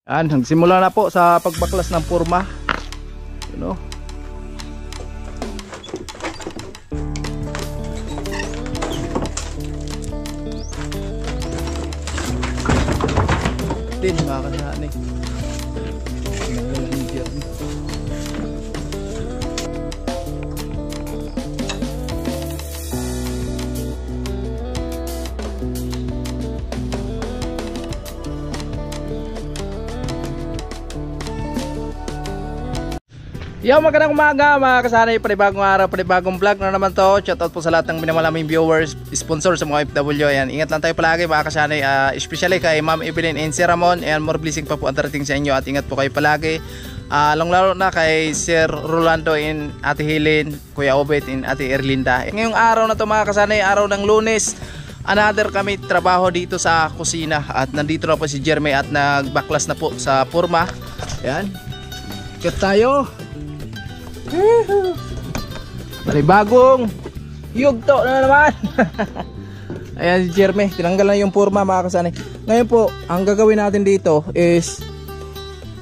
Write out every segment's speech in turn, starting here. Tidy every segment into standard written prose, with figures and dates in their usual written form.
Yan, nagsimula na po sa pagbaklas ng porma. You know? Din mga kasani. Yo, magandang umaga mga kasanay, panibagong araw, panibagong vlog na naman to. Shoutout po sa lahat ng minamalaming viewers, sponsor sa mga FW. Ayan, ingat lang tayo palagi mga kasanay, especially kay Ma'am Evelyn and Sir Ramon. Ayan, more blessing pa po ang darating sa inyo at ingat po kayo palagi. Lalo na kay Sir Rolando and Ate Helen, Kuya Obet and Ate Erlinda. Ngayong araw na to mga kasanay, araw ng Lunes, another kami trabaho dito sa kusina. At nandito na po si Jeremy at nagbaklas na po sa porma. Ayan, kat tayo. Bagong yugto na naman. Ayan si Jeremy, tinanggal na yung porma mga kasanay. Ngayon po, ang gagawin natin dito is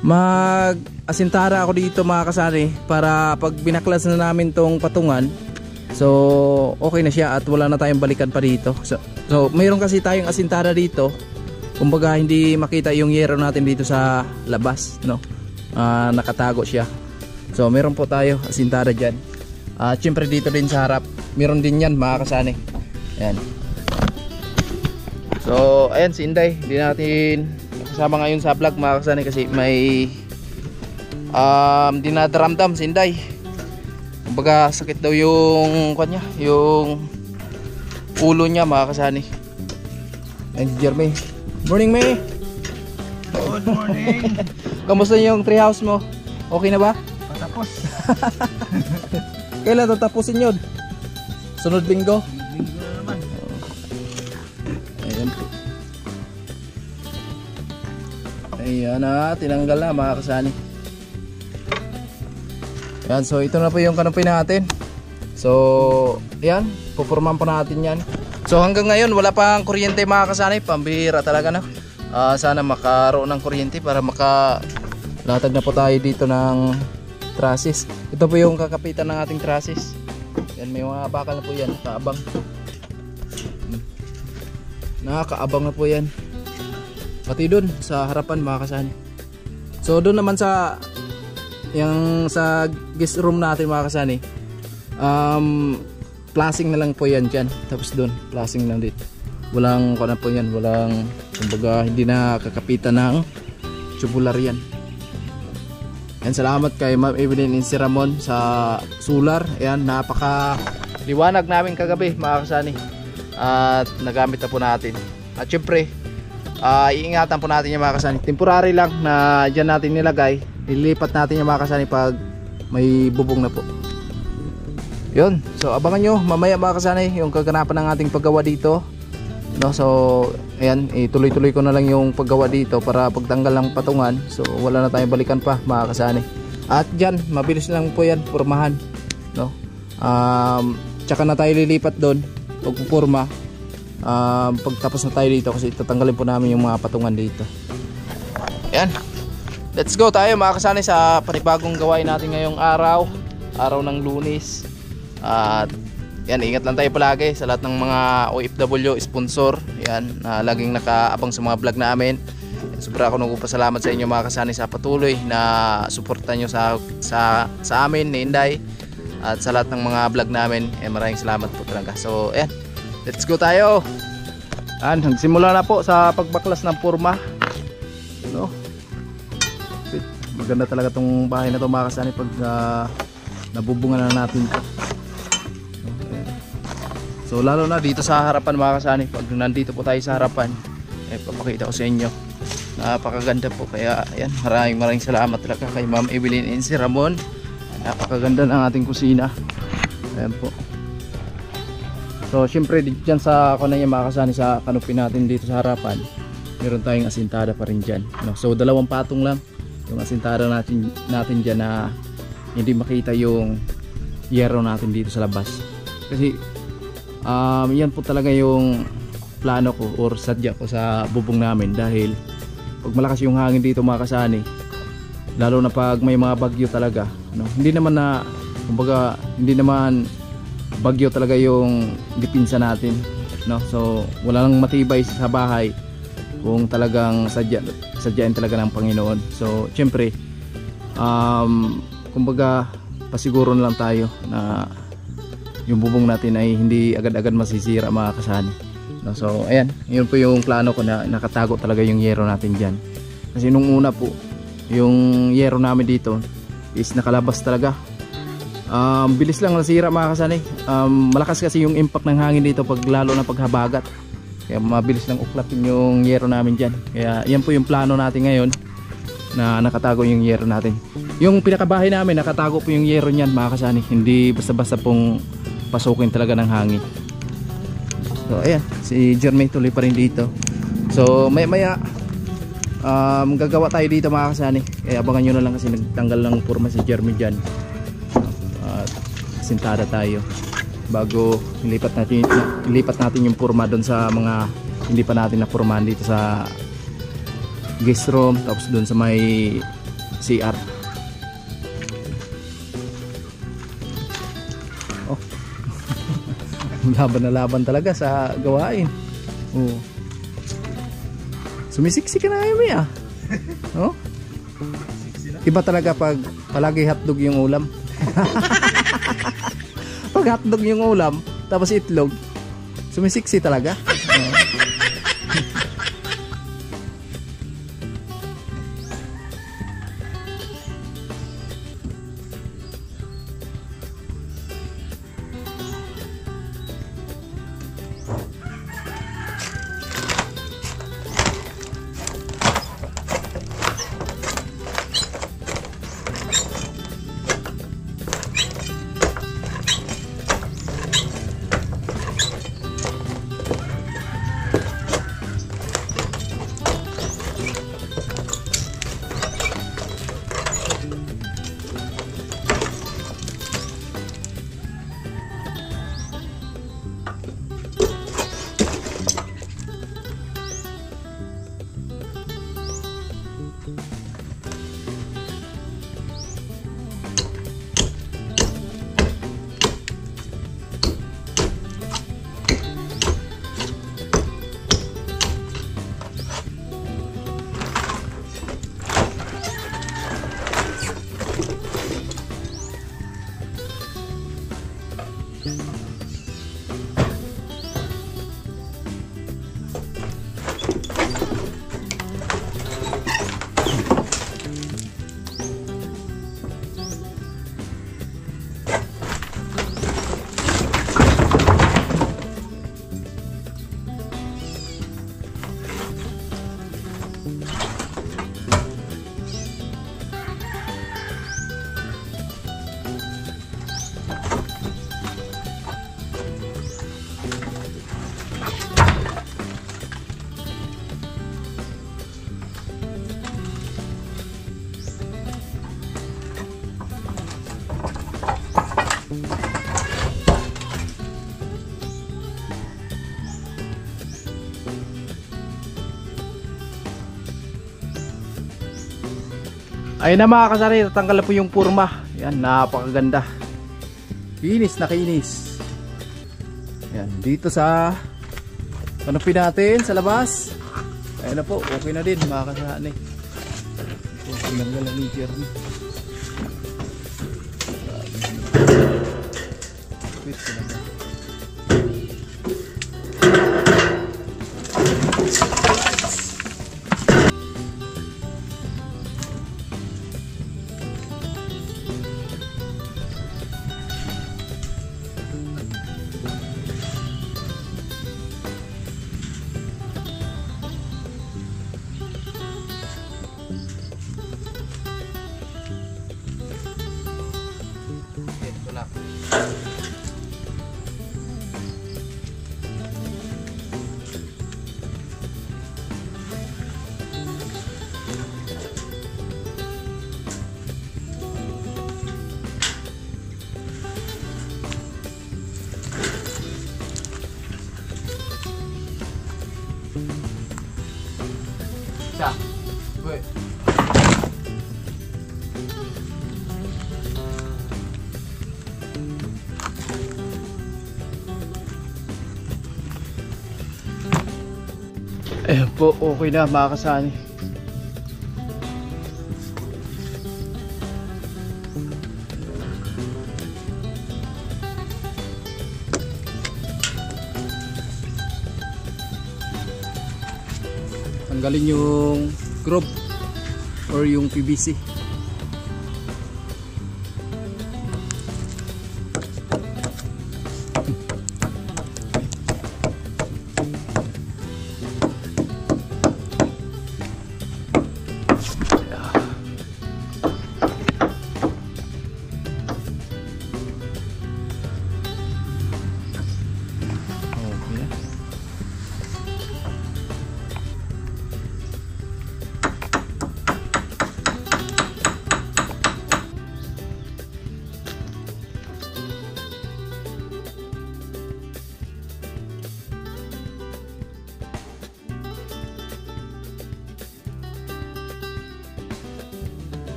mag-asintara ako dito mga kasanay, para pag binaklas na namin tong patungan, so okay na siya at wala na tayong balikan pa dito. So mayroon kasi tayong asintara dito, kumbaga hindi makita yung yero natin dito sa labas, no? Nakatago siya. So meron po tayo asintara dyan. Siyempre dito din sa harap meron din yan mga kasani. Ayan. So ayan si Inday, hindi natin kasama ngayon sa vlog mga kasani kasi may dinadaramdam si Inday. Kumbaga sakit daw yung kanya, yung ulo niya mga kasani. Ayan si Jeremy. Morning May. Good morning. Kamusta yung treehouse mo? Okay na ba? Tapos. Kailan tatapusin yun? Sunod linggo? Linggo na naman. Ayan po. Ayan na, tinanggal na mga kasani. Ayan, so ito na po yung kanupin natin. So, ayan, pupurman po natin yan. So hanggang ngayon wala pang kuryente mga kasani. Pambihira talaga na. Sana makaroon ng kuryente para makalatag na po tayo dito ng trusses. Ito po yung kakapitan ng ating trusses. Yan, may mga bakal na po yan, kaabang. Nakakaabang na po yan. Pati dun sa harapan mga kasani. So dun naman sa sa guest room natin mga kasani, plasing na lang po yan dyan. Tapos dun, plasing lang dito. Walang na po yan, walang, kumbaga hindi na kakapitan ng tubular yan. Yan, salamat kay Ma'am Evelyn and Sir Ramon sa solar. Ayan, napaka liwanag namin kagabi mga kasani. At nagamit na po natin. At syempre, iingatan po natin yung mga kasani. Temporary lang na dyan natin nilagay. Nilipat natin yung mga kasani pag may bubong na po. Yun, so abangan nyo mamaya mga kasani yung kaganapan ng ating paggawa dito, no? So ayan, tuloy-tuloy ko na lang yung paggawa dito para pagtanggal ng patungan, so wala na tayong balikan pa mga kasani. At dyan, mabilis lang po yan, purmahan, no? Tsaka na tayo lilipat doon pagpupurma, pagtapos na tayo dito kasi tatanggalin po namin yung mga patungan dito. Ayan, let's go tayo mga kasani sa panibagong gawain natin ngayong araw ng Lunes. At yan, ingat lang tayo palagi sa lahat ng mga OFW sponsor. Yan, laging nakaabang sa mga vlog namin. Sobra ako nagpapasalamat sa inyo mga kasani sa patuloy na suporta nyo sa amin ni Inday at sa lahat ng mga vlog namin. Maraming salamat po talaga. So yan, let's go tayo. Yan, nagsimula na po sa pagbaklas ng porma, no? Maganda talaga tong bahay na to mga kasani pag nabubungan na natin ito. So lalo na dito sa harapan mga kasani, pag nandito po tayo sa harapan, papakita ko sa inyo, napakaganda po. Kaya ayan, maraming salamat talaga kay Ma'am Evelyn and Sir Ramon. Napakaganda ng ating kusina. Ayan po. So syempre dyan sa kananya mga kasani, sa kanupin natin dito sa harapan, meron tayong asintada pa rin dyan, no? So dalawang patong lang yung asintada natin dyan na hindi makita yung yero natin dito sa labas. Kasi yan po talaga yung plano ko or sadya ko sa bubong namin, dahil pag malakas yung hangin dito mga kasani, lalo na pag may mga bagyo talaga, no? Hindi naman na, kumbaga, hindi naman bagyo talaga yung dipinsa natin, no? So wala lang matibay sa bahay kung talagang sadyain talaga ng Panginoon. So syempre, kumbaga, pasiguro na lang tayo na yung bubong natin ay hindi agad-agad masisira mga kasani, no? So ayan, yun po yung plano ko, na nakatago talaga yung yero natin dyan. Kasi nung una po, yung yero namin dito is nakalabas talaga. Bilis lang nasira mga kasani. Malakas kasi yung impact ng hangin dito pag lalo na paghabagat, kaya mabilis lang uklapin yung yero namin dyan. Kaya yan po yung plano natin ngayon, na nakatago yung yero natin. Yung pinakabahay namin, nakatago po yung yero niyan mga kasani. Hindi basta-basta pong pasukin talaga ng hangin. So ayan, si Jeremy tuloy pa rin dito. So maya gagawa tayo dito mga kasani. Kaya abangan nyo na lang, kasi nagtanggal ng purma si Jeremy dyan. Sintada tayo bago ilipat natin yung purma doon sa mga hindi pa natin napurmahan dito sa guest room, tapos doon sa may CR. Oh. Laban na laban talaga sa gawain. Oh. Sumisiksik ka na ngayon, ah. Oh? Iba talaga pag palagi hotdog yung ulam. Pag hotdog yung ulam tapos itlog, sumisiksi talaga. Ayun na mga kasari, tatanggal na po yung purma. Yan, napakaganda. Kinis na kinis. Yan, dito sa kanopin natin sa labas. Ayun na po, okay na din mga kasari. Tinanggal na ni Jeremy. Wait, tinanggal. Ayan po, okay na mga kasani. Tanggalin yung group or yung PVC.